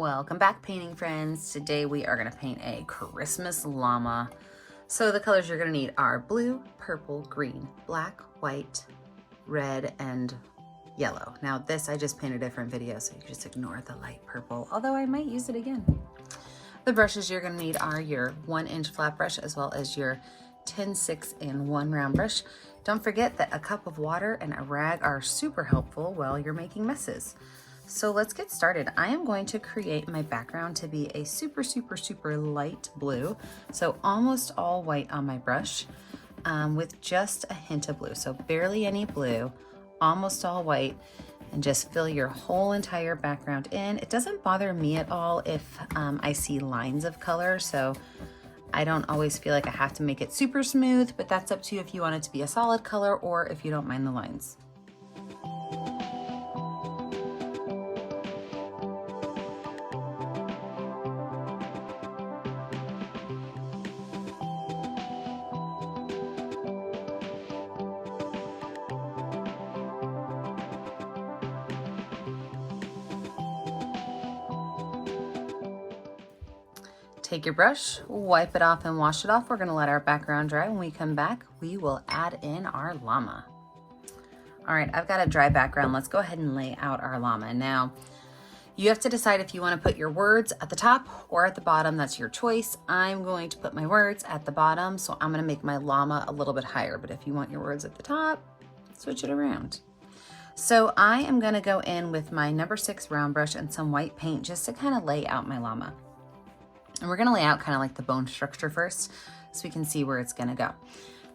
Welcome back, painting friends. Today we are going to paint a Christmas llama. So the colors you're going to need are blue, purple, green, black, white, red, and yellow. Now this I just painted a different video, so you can just ignore the light purple, although I might use it again. The brushes you're going to need are your 1-inch flat brush as well as your 10-6 and 1 round brush. Don't forget that a cup of water and a rag are super helpful while you're making messes. So let's get started. I am going to create my background to be a super light blue. So almost all white on my brush with just a hint of blue. So barely any blue, almost all white, and just fill your whole entire background in. It doesn't bother me at all if I see lines of color. So I don't always feel like I have to make it super smooth, but that's up to you if you want it to be a solid color or if you don't mind the lines. Take your brush, wipe it off and wash it off. We're gonna let our background dry. When we come back, we will add in our llama. All right, I've got a dry background. Let's go ahead and lay out our llama. Now, you have to decide if you wanna put your words at the top or at the bottom. That's your choice. I'm going to put my words at the bottom, so I'm gonna make my llama a little bit higher, but if you want your words at the top, switch it around. So I am gonna go in with my number 6 round brush and some white paint just to kind of lay out my llama. And we're gonna lay out kind of like the bone structure first so we can see where it's gonna go.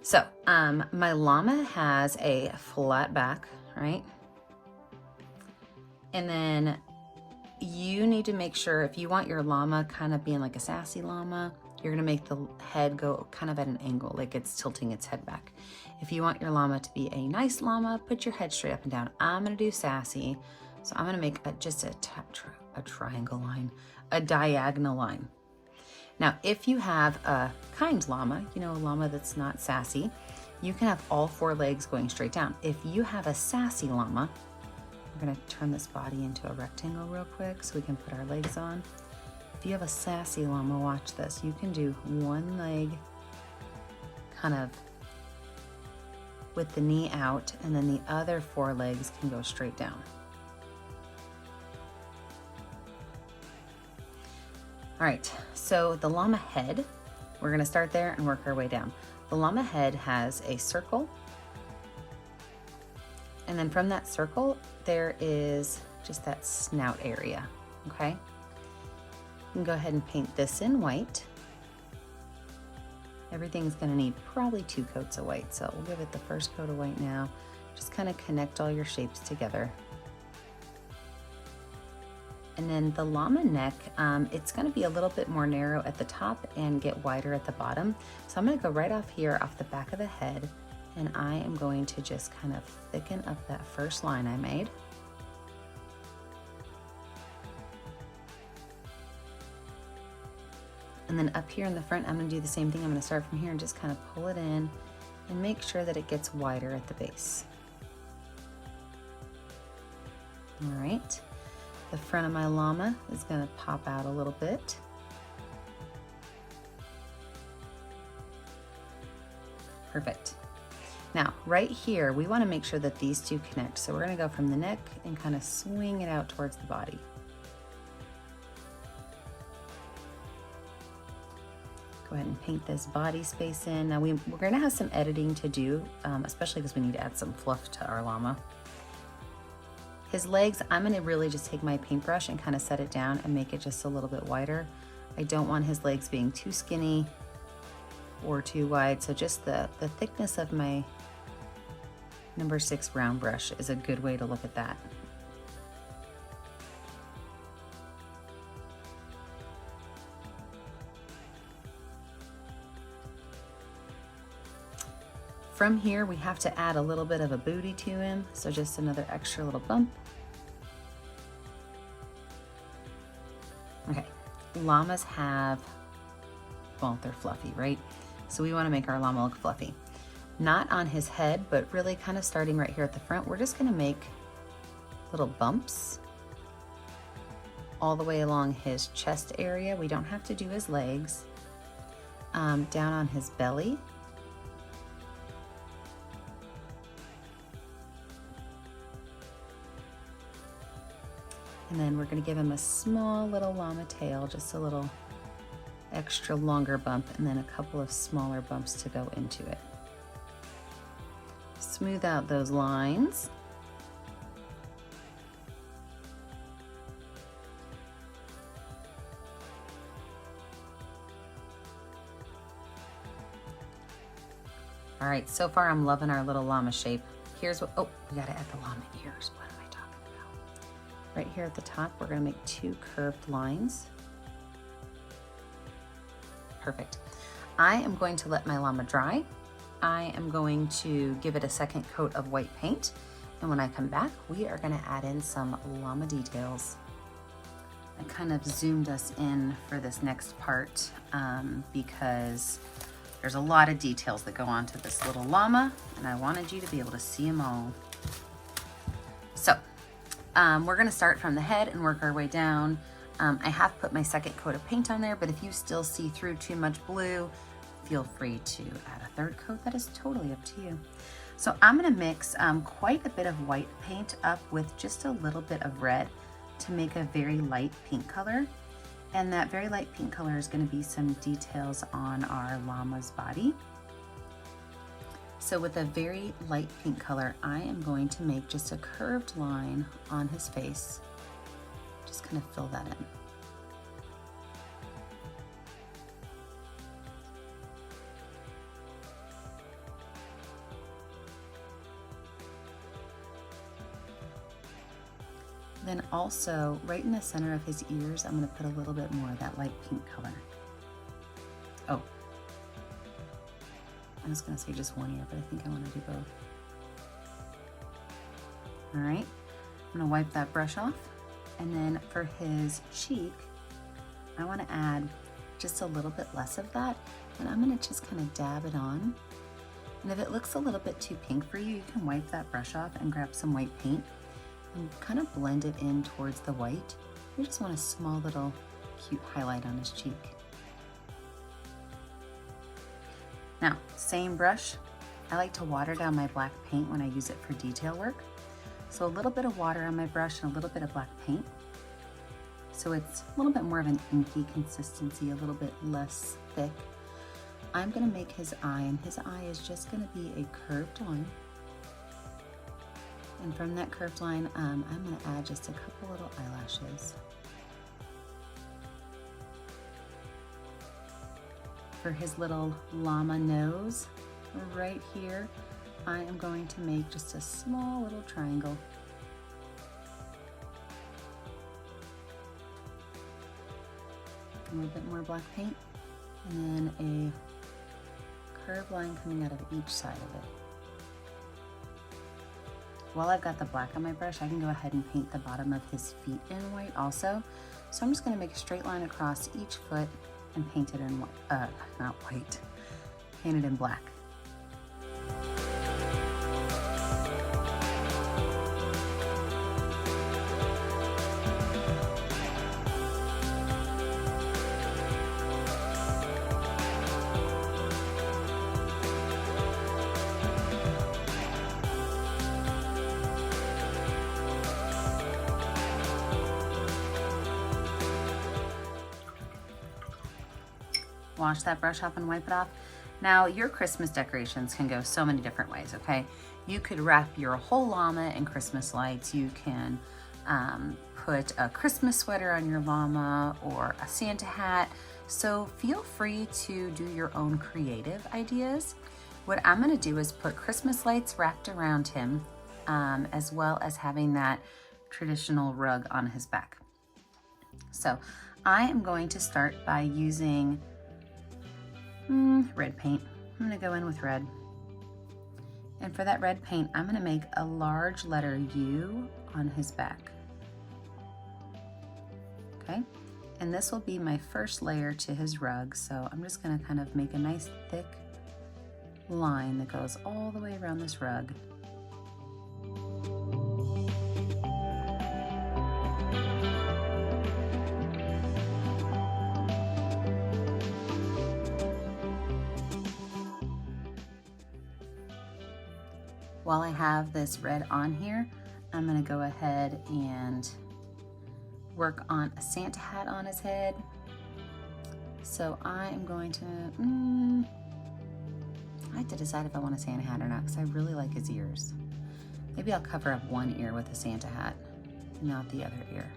So my llama has a flat back, right? And then you need to make sure if you want your llama kind of being like a sassy llama, you're gonna make the head go kind of at an angle, like it's tilting its head back. If you want your llama to be a nice llama, put your head straight up and down. I'm gonna do sassy. So I'm gonna make just a triangle line, a diagonal line. Now, if you have a kind llama, you know, a llama that's not sassy, you can have all 4 legs going straight down. If you have a sassy llama, we're gonna turn this body into a rectangle real quick so we can put our legs on. If you have a sassy llama, watch this. You can do one leg kind of with the knee out, and then the other 4 legs can go straight down. All right, so the llama head, we're gonna start there and work our way down. The llama head has a circle, and then from that circle, there is just that snout area, okay? You can go ahead and paint this in white. Everything's gonna need probably 2 coats of white, so we'll give it the first coat of white now. Just kind of connect all your shapes together. And then the llama neck, it's gonna be a little bit more narrow at the top and get wider at the bottom. So I'm gonna go right off here, off the back of the head, and I am going to just kind of thicken up that first line I made. And then up here in the front, I'm gonna do the same thing. I'm gonna start from here and just kind of pull it in and make sure that it gets wider at the base. All right. The front of my llama is gonna pop out a little bit. Perfect. Now, right here, we wanna make sure that these 2 connect. So we're gonna go from the neck and kind of swing it out towards the body. Go ahead and paint this body space in. Now we're gonna have some editing to do, especially because we need to add some fluff to our llama. His legs, I'm gonna really just take my paintbrush and kind of set it down and make it just a little bit wider. I don't want his legs being too skinny or too wide, so just the thickness of my number 6 round brush is a good way to look at that. From here, we have to add a little bit of a booty to him, so just another extra little bump. Okay, llamas have, well, they're fluffy, right? So we wanna make our llama look fluffy. Not on his head, but really kind of starting right here at the front. We're just gonna make little bumps all the way along his chest area. We don't have to do his legs. Down on his belly. And then we're going to give him a small little llama tail, just a little extra longer bump, and then a couple of smaller bumps to go into it. Smooth out those lines. All right, so far I'm loving our little llama shape. Here's what, oh, we gotta add the llama ears. What am I talking about? Right here at the top, we're gonna make 2 curved lines. Perfect. I am going to let my llama dry. I am going to give it a second coat of white paint. And when I come back, we are gonna add in some llama details. I kind of zoomed us in for this next part because there's a lot of details that go on to this little llama, and I wanted you to be able to see them all. So we're gonna start from the head and work our way down. I have put my second coat of paint on there, but if you still see through too much blue, feel free to add a third coat. That is totally up to you. So I'm gonna mix quite a bit of white paint up with just a little bit of red to make a very light pink color. And that very light pink color is going to be some details on our llama's body. So with a very light pink color, I am going to make just a curved line on his face. Just kind of fill that in. Then also, right in the center of his ears, I'm gonna put a little bit more of that light pink color. Oh, I was gonna say just one ear, but I think I wanna do both. All right, I'm gonna wipe that brush off. And then for his cheek, I wanna add just a little bit less of that. And I'm gonna just kind of dab it on. And if it looks a little bit too pink for you, you can wipe that brush off and grab some white paint and kind of blend it in towards the white. We just want a small little cute highlight on his cheek. Now, same brush. I like to water down my black paint when I use it for detail work. So a little bit of water on my brush and a little bit of black paint. So it's a little bit more of an inky consistency, a little bit less thick. I'm gonna make his eye, and his eye is just gonna be a curved line. And from that curved line, I'm gonna add just a couple little eyelashes. For his little llama nose, right here, I am going to make just a small little triangle. A little bit more black paint, and then a curved line coming out of each side of it. While I've got the black on my brush, I can go ahead and paint the bottom of his feet in white also. So I'm just gonna make a straight line across each foot and paint it in, not white, paint it in black. Wash that brush off and wipe it off. Now, your Christmas decorations can go so many different ways, okay? You could wrap your whole llama in Christmas lights. You can put a Christmas sweater on your llama or a Santa hat. So feel free to do your own creative ideas. What I'm gonna do is put Christmas lights wrapped around him, as well as having that traditional rug on his back. So I am going to start by using red paint. I'm gonna go in with red. And for that red paint, I'm gonna make a large letter U on his back. Okay, and this will be my first layer to his rug. So I'm just gonna kind of make a nice thick line that goes all the way around this rug. While I have this red on here, I'm gonna go ahead and work on a Santa hat on his head. So I am going to, I have to decide if I want a Santa hat or not because I really like his ears. Maybe I'll cover up one ear with a Santa hat, not the other ear.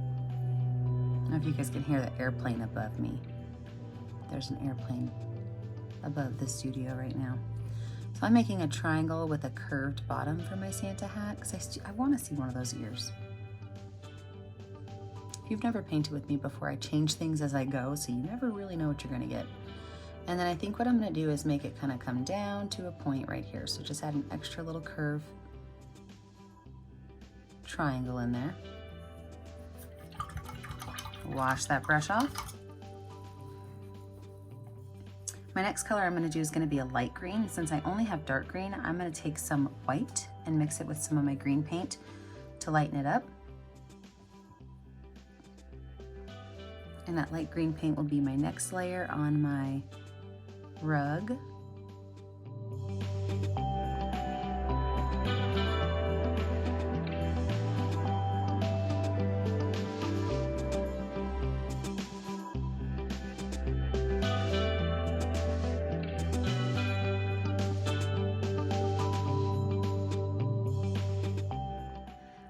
I don't know if you guys can hear the airplane above me. There's an airplane above the studio right now. So I'm making a triangle with a curved bottom for my Santa hat because I want to see one of those ears. If you've never painted with me before, I change things as I go, so you never really know what you're going to get. And then I think what I'm going to do is make it kind of come down to a point right here. So just add an extra little curve triangle in there. Wash that brush off. My next color I'm going to do is going to be a light green. Since I only have dark green, I'm going to take some white and mix it with some of my green paint to lighten it up. And that light green paint will be my next layer on my rug.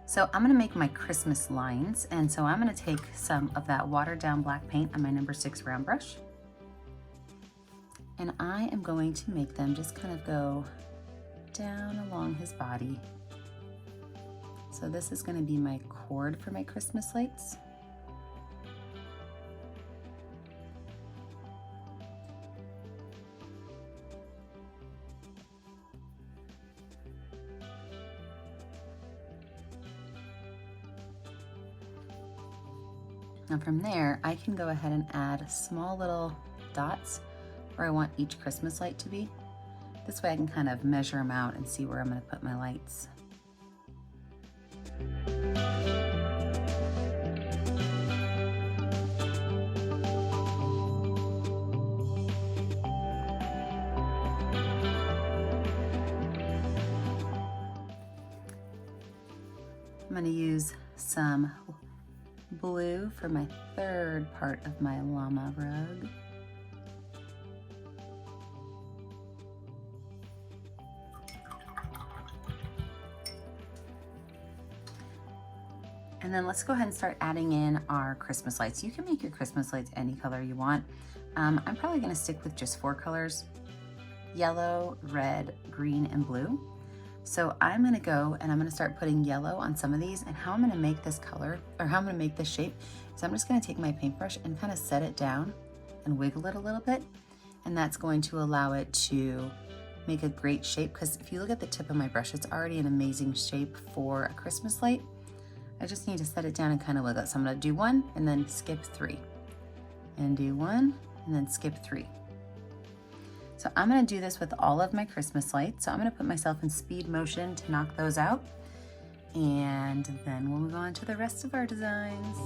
So I'm gonna make my Christmas lines, and so I'm gonna take some of that watered down black paint on my number 6 round brush, and I am going to make them just kind of go down along his body. So this is gonna be my cord for my Christmas lights. Now from there, I can go ahead and add small little dots where I want each Christmas light to be. This way I can kind of measure them out and see where I'm going to put my lights. I'm going to use some blue for my third part of my llama rug. And then let's go ahead and start adding in our Christmas lights. You can make your Christmas lights any color you want. I'm probably going to stick with just 4 colors: yellow, red, green, and blue. So I'm gonna go and I'm gonna start putting yellow on some of these, and how I'm gonna make this color, or how I'm gonna make this shape, is I'm just gonna take my paintbrush and kind of set it down and wiggle it a little bit, and that's going to allow it to make a great shape, because if you look at the tip of my brush, it's already an amazing shape for a Christmas light. I just need to set it down and kind of wiggle it. So I'm gonna do 1 and then skip 3, and do 1 and then skip 3. So I'm gonna do this with all of my Christmas lights. So I'm gonna put myself in speed motion to knock those out. And then we'll move on to the rest of our designs.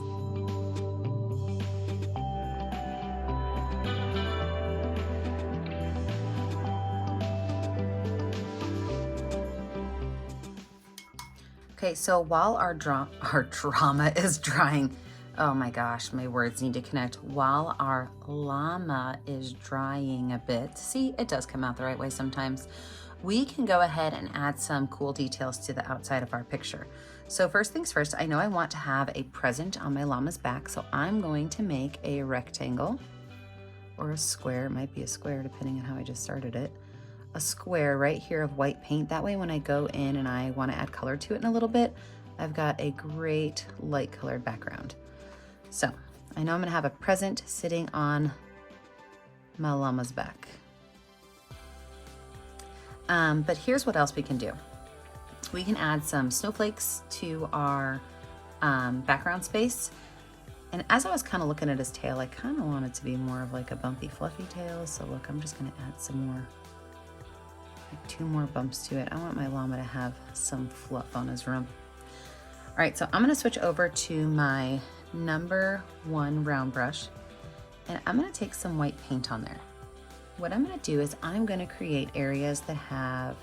Okay, so while our drama is drying, oh my gosh, my words need to connect. While our llama is drying a bit, see, it does come out the right way sometimes, we can go ahead and add some cool details to the outside of our picture. So first things first, I know I want to have a present on my llama's back, so I'm going to make a rectangle or a square. It might be a square depending on how I just started it. A square right here of white paint. That way when I go in and I want to add color to it in a little bit, I've got a great light colored background. So I know I'm gonna have a present sitting on my llama's back. But here's what else we can do. We can add some snowflakes to our background space. And as I was kind of looking at his tail, I kind of want it to be more of like a bumpy, fluffy tail. So look, I'm just gonna add some more, like 2 more bumps to it. I want my llama to have some fluff on his rump. All right, so I'm gonna switch over to my number 1 round brush, and I'm gonna take some white paint on there. what I'm going to do is I'm going to create areas that have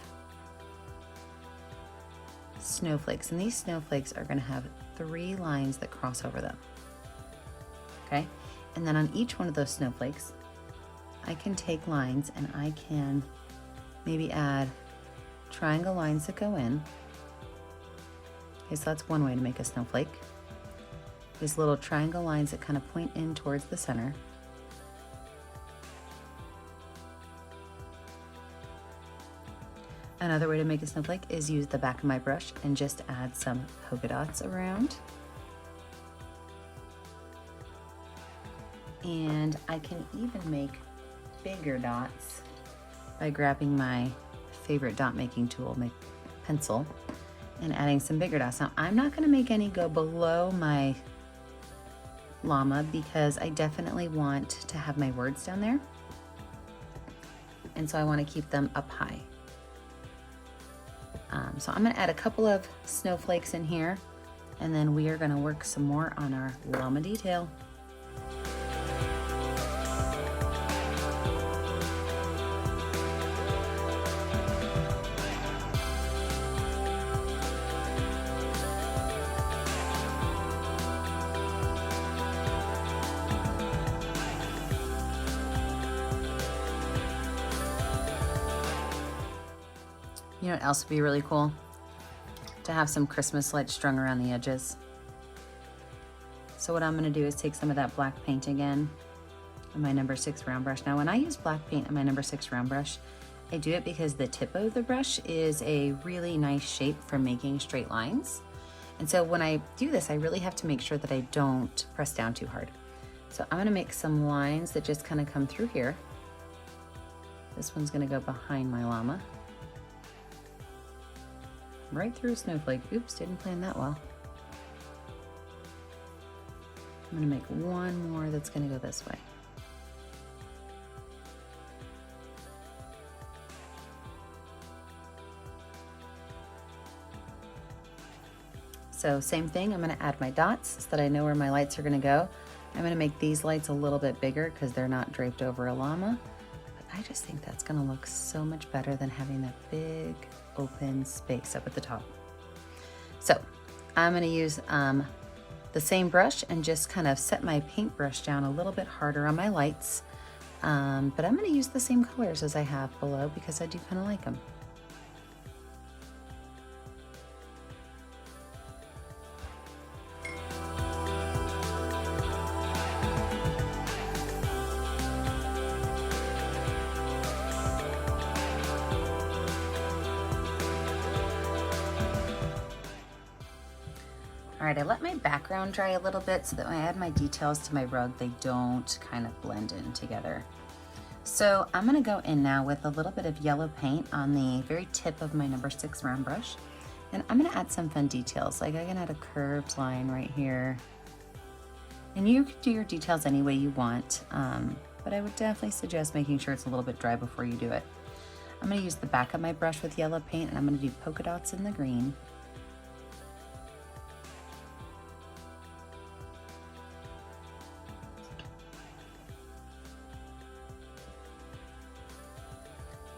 snowflakes, and these snowflakes are going to have 3 lines that cross over them. Okay, and then on each one of those snowflakes, I can take lines and I can maybe add triangle lines that go in. Okay, so that's one way to make a snowflake. These little triangle lines that kind of point in towards the center. Another way to make a snowflake is use the back of my brush and just add some polka dots around. And I can even make bigger dots by grabbing my favorite dot making tool, my pencil, and adding some bigger dots. Now, I'm not gonna make any go below my llama because I definitely want to have my words down there. And so I wanna keep them up high. So I'm gonna add a couple of snowflakes in here, and then we are gonna work some more on our llama detail. You know what else would be really cool? To have some Christmas lights strung around the edges. So what I'm gonna do is take some of that black paint again on my number 6 round brush. Now when I use black paint on my number 6 round brush, I do it because the tip of the brush is a really nice shape for making straight lines. And so when I do this, I really have to make sure that I don't press down too hard. So I'm gonna make some lines that just kind of come through here. This one's gonna go behind my llama. Right through a snowflake. Oops, didn't plan that well. I'm gonna make one more that's gonna go this way. So same thing, I'm gonna add my dots so that I know where my lights are gonna go. I'm gonna make these lights a little bit bigger because they're not draped over a llama. But I just think that's gonna look so much better than having that big open space up at the top. So I'm gonna use the same brush and just kind of set my paintbrush down a little bit harder on my lights. But I'm gonna use the same colors as I have below because I do kind of like them. All right, I let my background dry a little bit so that when I add my details to my rug, they don't kind of blend in together. So I'm gonna go in now with a little bit of yellow paint on the very tip of my number 6 round brush. And I'm gonna add some fun details. Like I can add a curved line right here. And you can do your details any way you want, but I would definitely suggest making sure it's a little bit dry before you do it. I'm gonna use the back of my brush with yellow paint and I'm gonna do polka dots in the green.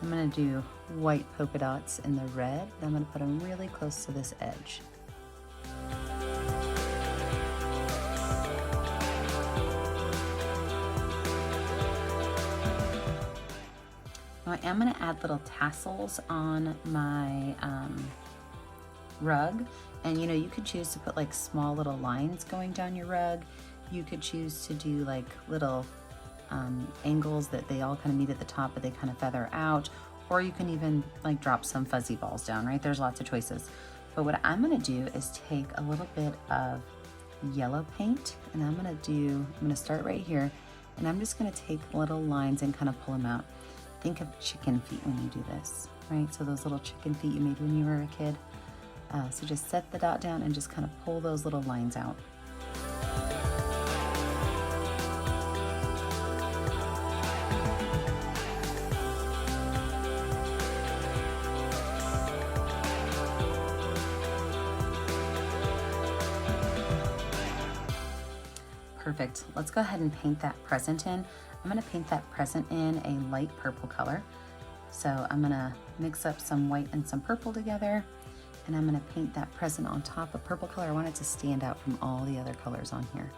I'm gonna do white polka dots in the red, and I'm gonna put them really close to this edge. Now I am gonna add little tassels on my rug, and you know, you could choose to put like small little lines going down your rug. You could choose to do like little angles that they all kind of meet at the top but they kind of feather out, or you can even like drop some fuzzy balls down, right? There's lots of choices. But what I'm gonna do is take a little bit of yellow paint and I'm gonna start right here and I'm just gonna take little lines and kind of pull them out. Think of chicken feet when you do this, right? So those little chicken feet you made when you were a kid. So just set the dot down and just kind of pull those little lines out. Perfect. Let's go ahead and paint that present in. I'm gonna paint that present in a light purple color. So I'm gonna mix up some white and some purple together, and I'm gonna paint that present on top of purple color. I want it to stand out from all the other colors on here.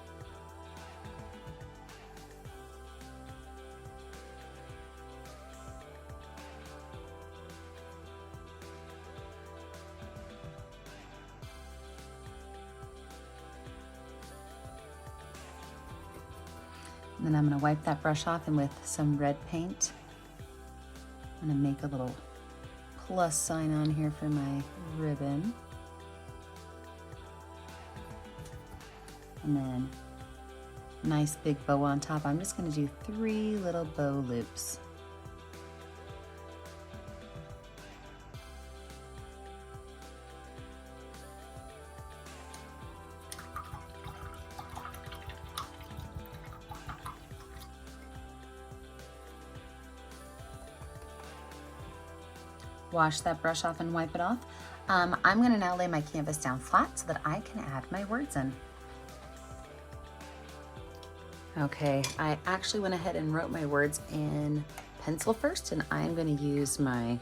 And then I'm gonna wipe that brush off, and with some red paint, I'm gonna make a little plus sign on here for my ribbon. And then nice big bow on top. I'm just gonna do 3 little bow loops. Wash that brush off and wipe it off. I'm gonna now lay my canvas down flat so that I can add my words in. Okay, I actually went ahead and wrote my words in pencil first, and I'm gonna use my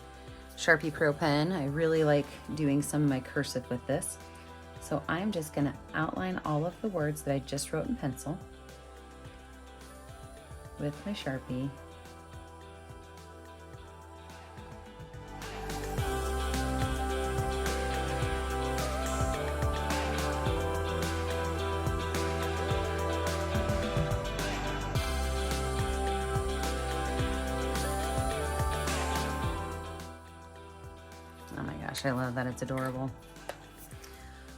Sharpie Pro pen. I really like doing some of my cursive with this. So I'm just gonna outline all of the words that I just wrote in pencil with my Sharpie. Oh my gosh, I love that. It's adorable.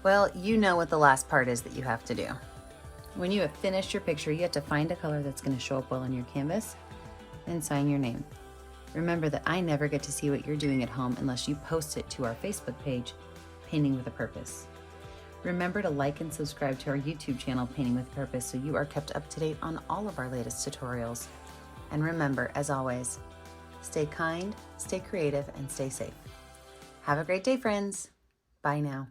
Well, you know what the last part is that you have to do. When you have finished your picture, you have to find a color that's going to show up well on your canvas and sign your name. Remember that I never get to see what you're doing at home unless you post it to our Facebook page, Painting with a Purpose. Remember to like and subscribe to our YouTube channel, Painting with a Purpose, so you are kept up to date on all of our latest tutorials. And remember, as always, stay kind, stay creative, and stay safe. Have a great day, friends. Bye now.